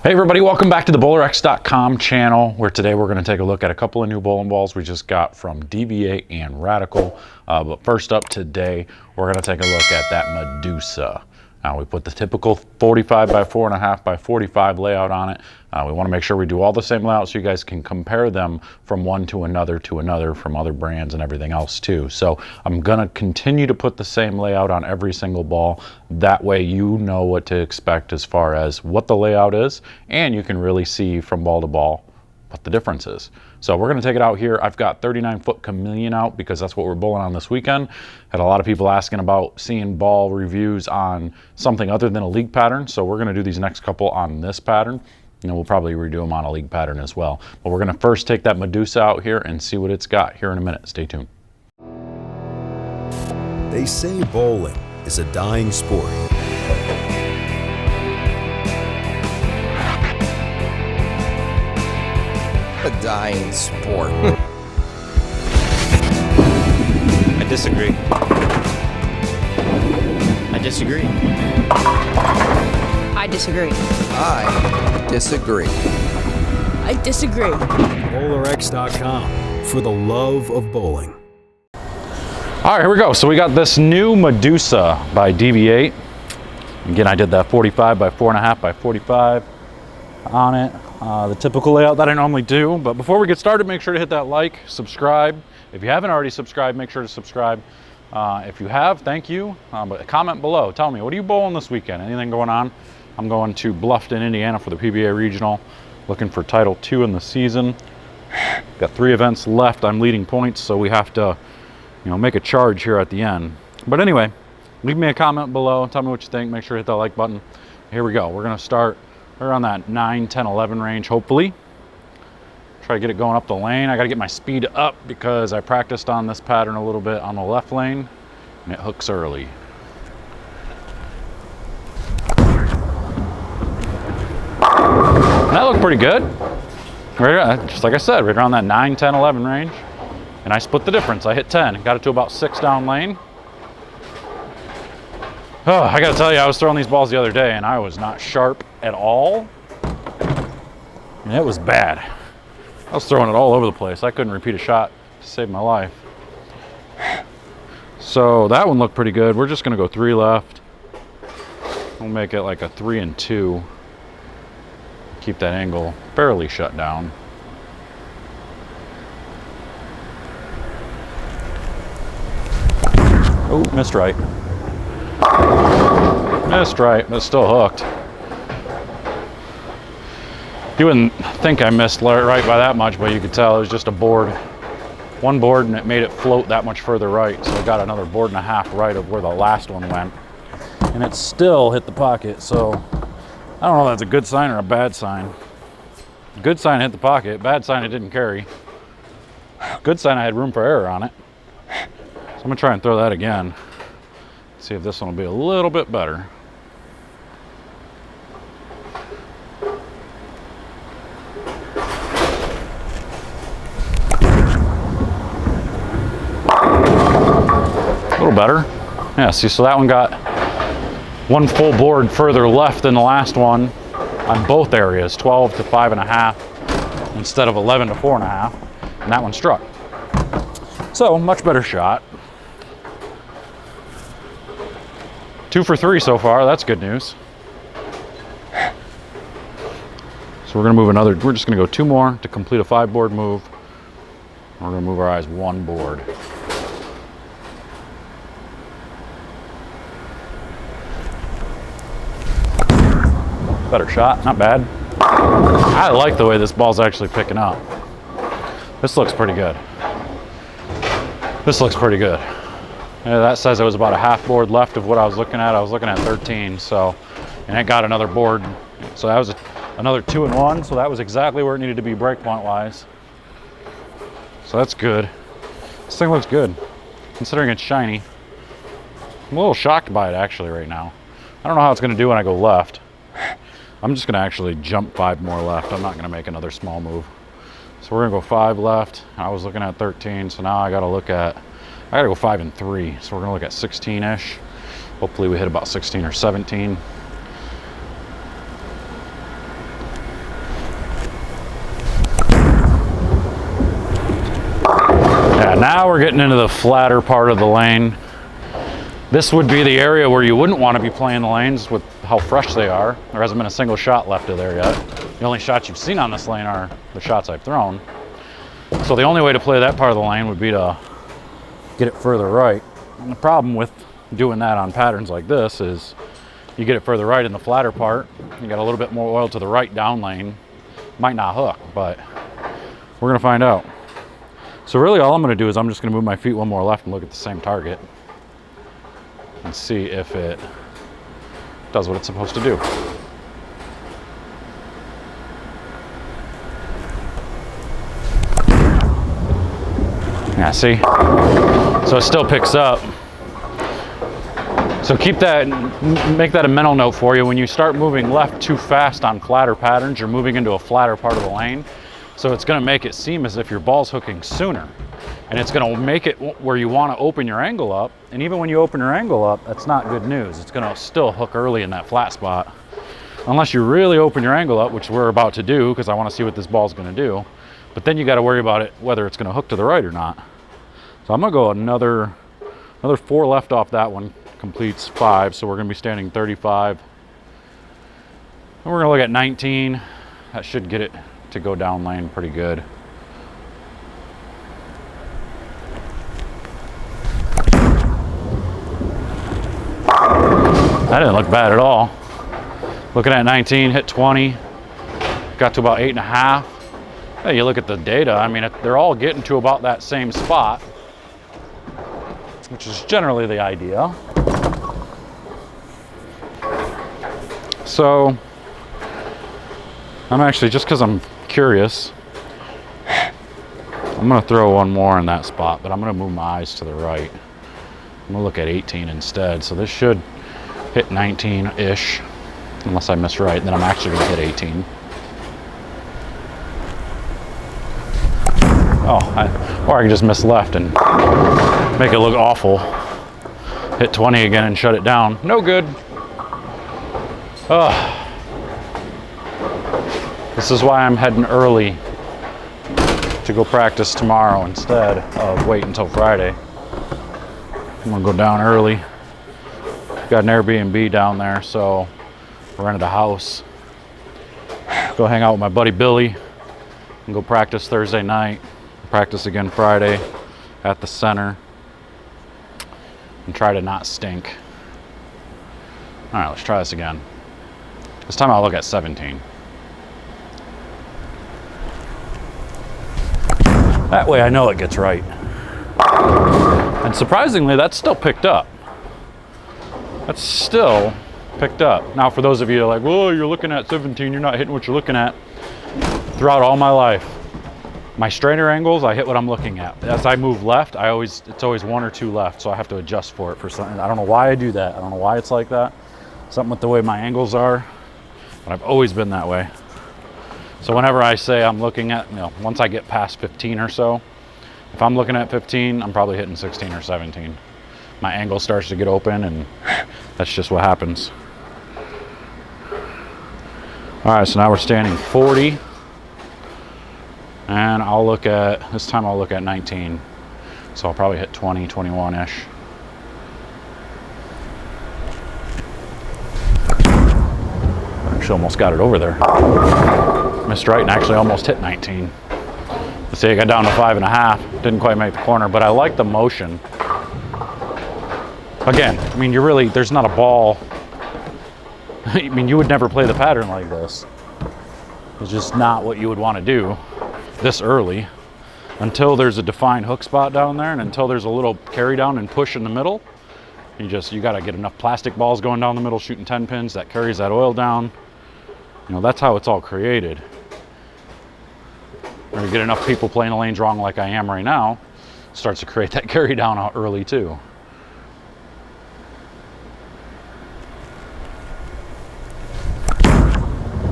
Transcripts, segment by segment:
Hey everybody, welcome back to the BowlerX.com channel, where today we're going to take a look at a couple of new bowling balls we just got from DV8 and Radical. But first up today, we're going to take a look at that Medusa. We put the typical 45 by 4.5 by 45 layout on it. We want to make sure we do all the same layouts so you guys can compare them from one to another from other brands and everything else too. So I'm going to continue to put the same layout on every single ball. That way you know what to expect as far as what the layout is, and you can really see from ball to ball what the difference is. So we're going to take it out here. I've got 39-foot Chameleon out because that's what we're bowling on this weekend. Had a lot of people asking about seeing ball reviews on something other than a league pattern. So we're going to do these next couple on this pattern, and then we'll probably redo them on a league pattern as well. But we're going to first take that Medusa out here and see what it's got here in a minute. Stay tuned. They say bowling is a dying sport. A dying sport. I disagree. I disagree. I disagree. I disagree. I disagree. BowlerX.com for the love of bowling. All right, here we go. So we got this new Medusa by DV8. Again, I did that 45 by 4.5 by 45 on it. The typical layout that I normally do. But before we get started, make sure to hit that like, subscribe. If you haven't already subscribed, make sure to subscribe. If you have, thank you. But comment below. Tell me, what are you bowling this weekend? Anything going on? I'm going to Bluffton, Indiana for the PBA Regional. Looking for Title II in the season. Got 3 events left. I'm leading points, so we have to, make a charge here at the end. But anyway, leave me a comment below. Tell me what you think. Make sure to hit that like button. Here we go. We're going to start around that 9, 10, 11 range, hopefully. Try to get it going up the lane. I got to get my speed up because I practiced on this pattern a little bit on the left lane, and it hooks early. And that looked pretty good. Right, just like I said, right around that 9, 10, 11 range. And I split the difference. I hit 10, got it to about 6 down lane. Oh, I gotta tell you, I was throwing these balls the other day and I was not sharp at all. And it was bad. I was throwing it all over the place. I couldn't repeat a shot to save my life. So that one looked pretty good. We're just gonna go 3 left. We'll make it like a 3 and 2. Keep that angle fairly shut down. Oh, missed right. Missed right, but still hooked. You wouldn't think I missed right by that much, but you could tell it was just a board. One board, and it made it float that much further right, so I got another 1.5 boards right of where the last one went. And it still hit the pocket, so I don't know if that's a good sign or a bad sign. Good sign, hit the pocket. Bad sign, it didn't carry. Good sign, I had room for error on it. So I'm gonna try and throw that again. See if this one will be a little bit better. A little better. Yeah, see, so that one got 1 full board further left than the last one on both areas, 12 to 5.5 instead of 11 to 4.5, and that one struck. So, much better shot. 2 for 3 so far, that's good news. So we're gonna move we're just gonna go 2 more to complete a 5-board move. We're gonna move our eyes 1 board. Better shot, not bad. I like the way this ball's actually picking up. This looks pretty good. This looks pretty good. Yeah, that says it was about a 1/2 board left of what I was looking at. I was looking at 13, so, and it got another board. So that was another 2 and 1, so that was exactly where it needed to be breakpoint wise. So that's good. This thing looks good, considering it's shiny. I'm a little shocked by it actually right now. I don't know how it's gonna do when I go left. I'm just gonna actually jump 5 more left. I'm not gonna make another small move. So we're gonna go 5 left. I was looking at 13, so now I gotta go 5 and 3. So we're gonna look at 16-ish. Hopefully we hit about 16 or 17. Now we're getting into the flatter part of the lane. This would be the area where you wouldn't want to be playing the lanes with how fresh they are. There hasn't been a single shot left of there yet. The only shots you've seen on this lane are the shots I've thrown. So the only way to play that part of the lane would be to get it further right. And the problem with doing that on patterns like this is you get it further right in the flatter part, you got a little bit more oil to the right down lane. Might not hook, but we're gonna find out. So really all I'm gonna do is I'm just gonna move my feet one more left and look at the same target and see if it does what it's supposed to do. Yeah, see? So it still picks up. So keep that, make that a mental note for you. When you start moving left too fast on flatter patterns, you're moving into a flatter part of the lane. So it's gonna make it seem as if your ball's hooking sooner. And it's gonna make it where you wanna open your angle up. And even when you open your angle up, that's not good news. It's gonna still hook early in that flat spot. Unless you really open your angle up, which we're about to do, because I wanna see what this ball's gonna do. But then you gotta worry about it, whether it's gonna hook to the right or not. So I'm gonna go another 4 left off that one, completes 5. So we're gonna be standing 35. And we're gonna look at 19. That should get it to go down lane pretty good. That didn't look bad at all. Looking at 19, hit 20, got to about 8.5. Hey, you look at the data, I mean, they're all getting to about that same spot, which is generally the idea. So, I'm actually, just because I'm curious, I'm gonna throw one more in that spot, but I'm gonna move my eyes to the right. I'm gonna look at 18 instead, so this should hit 19-ish, unless I miss right, then I'm actually gonna hit 18. Oh, or I can just miss left and make it look awful. Hit 20 again and shut it down. No good. Oh. This is why I'm heading early to go practice tomorrow instead of wait until Friday. I'm gonna go down early. Got an Airbnb down there, so I rented a house. Go hang out with my buddy Billy and go practice Thursday night. Practice again Friday at the center and try to not stink. All right, let's try this again. This time I'll look at 17. That way I know it gets right. And surprisingly, that's still picked up. That's still picked up. Now for those of you that are like, whoa, you're looking at 17, you're not hitting what you're looking at. Throughout all my life, my strainer angles, I hit what I'm looking at. As I move left, it's always 1 or 2 left, so I have to adjust for it for something. I don't know why I do that. I don't know why it's like that. Something with the way my angles are, but I've always been that way. So whenever I say I'm looking at, once I get past 15 or so, if I'm looking at 15, I'm probably hitting 16 or 17. My angle starts to get open, and that's just what happens. All right, so now we're standing 40. And this time I'll look at 19. So I'll probably hit 20, 21-ish. Actually almost got it over there. Missed right and actually almost hit 19. Let's see, I got down to 5.5. Didn't quite make the corner, but I like the motion. Again, I mean, there's not a ball. I mean, you would never play the pattern like this. It's just not what you would want to do this early, until there's a defined hook spot down there, and until there's a little carry down and push in the middle. You got to get enough plastic balls going down the middle, shooting 10 pins that carries that oil down. That's how it's all created. When you get enough people playing the lanes wrong like I am right now, it starts to create that carry down out early too.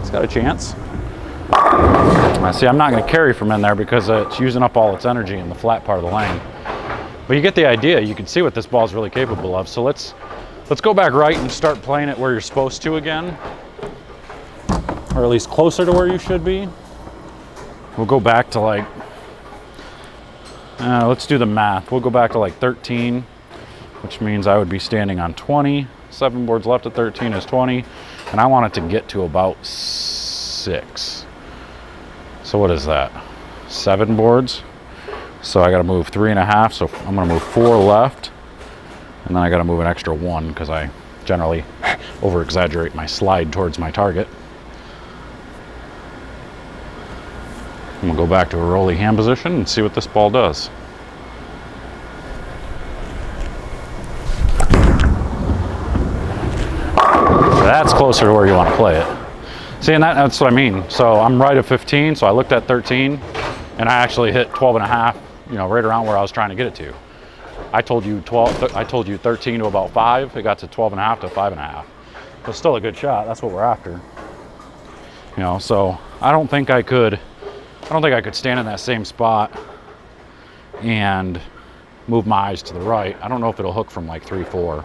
It's got a chance. See, I'm not going to carry from in there because it's using up all its energy in the flat part of the lane. But you get the idea. You can see what this ball is really capable of. So let's go back right and start playing it where you're supposed to again, or at least closer to where you should be. We'll go back to like Let's do the math. We'll go back to like 13, which means I would be standing on 20. 7 boards left at 13 is 20, and I want it to get to about 6. So what is that? 7 boards. So I got to move 3.5. So I'm going to move 4 left, and then I got to move an extra 1 because I generally over exaggerate my slide towards my target. I'm gonna go back to a rolly hand position and see what this ball does. That's closer to where you want to play it. See, and that's what I mean. So I'm right at 15, so I looked at 13, and I actually hit 12.5, you know, right around where I was trying to get it to. I told you 13 to about 5. It got to 12.5 to 5.5. But still a good shot. That's what we're after. You know, so I don't think I could stand in that same spot and move my eyes to the right. I don't know if it'll hook from like 3-4.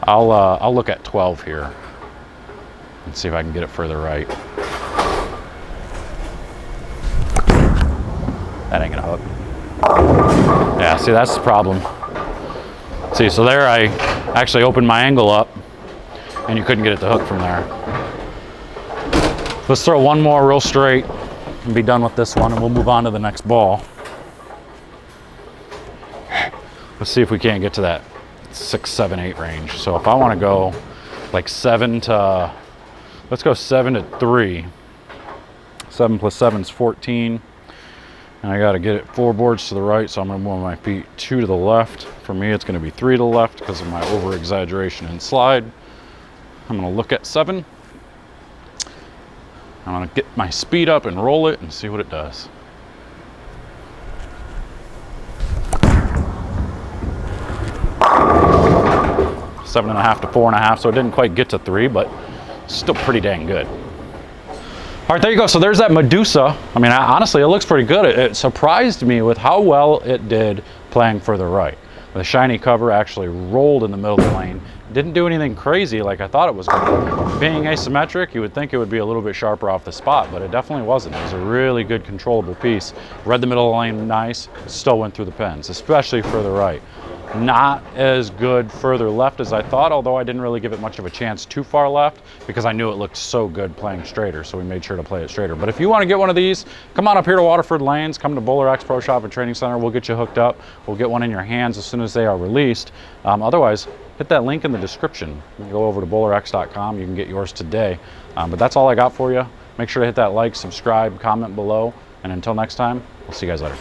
I'll look at 12 here and see if I can get it further right. That ain't gonna hook. Yeah, see, that's the problem. See, so there I actually opened my angle up and you couldn't get it to hook from there. Let's throw one more real straight and be done with this one, and we'll move on to the next ball. Let's see if we can't get to that 6, 7, 8 range. So if I want to go like 7 to, let's go 7 to 3. 7 plus 7 is 14. And I got to get it 4 boards to the right, so I'm going to move my feet 2 to the left. For me, it's going to be 3 to the left because of my over exaggeration and slide. I'm going to look at 7. I'm going to get my speed up and roll it and see what it does. Seven and a half to 4.5, so it didn't quite get to 3, but still pretty dang good. All right, there you go. So there's that Medusa. I mean, honestly, it looks pretty good. It surprised me with how well it did playing further right. The shiny cover actually rolled in the middle of the lane. Didn't do anything crazy like I thought it was going to. Being asymmetric, you would think it would be a little bit sharper off the spot, but it definitely wasn't. It was a really good controllable piece. Read the middle of the lane nice, still went through the pins, especially further right. Not as good further left as I thought, although I didn't really give it much of a chance too far left because I knew it looked so good playing straighter, so we made sure to play it straighter. But if you want to get one of these, come on up here to Waterford Lanes, come to BowlerX Pro Shop and Training Center. We'll get you hooked up. We'll get one in your hands as soon as they are released. Otherwise, hit that link in the description. You can go over to BowlerX.com. You can get yours today. But that's all I got for you. Make sure to hit that like, subscribe, comment below, and until next time, we'll see you guys later.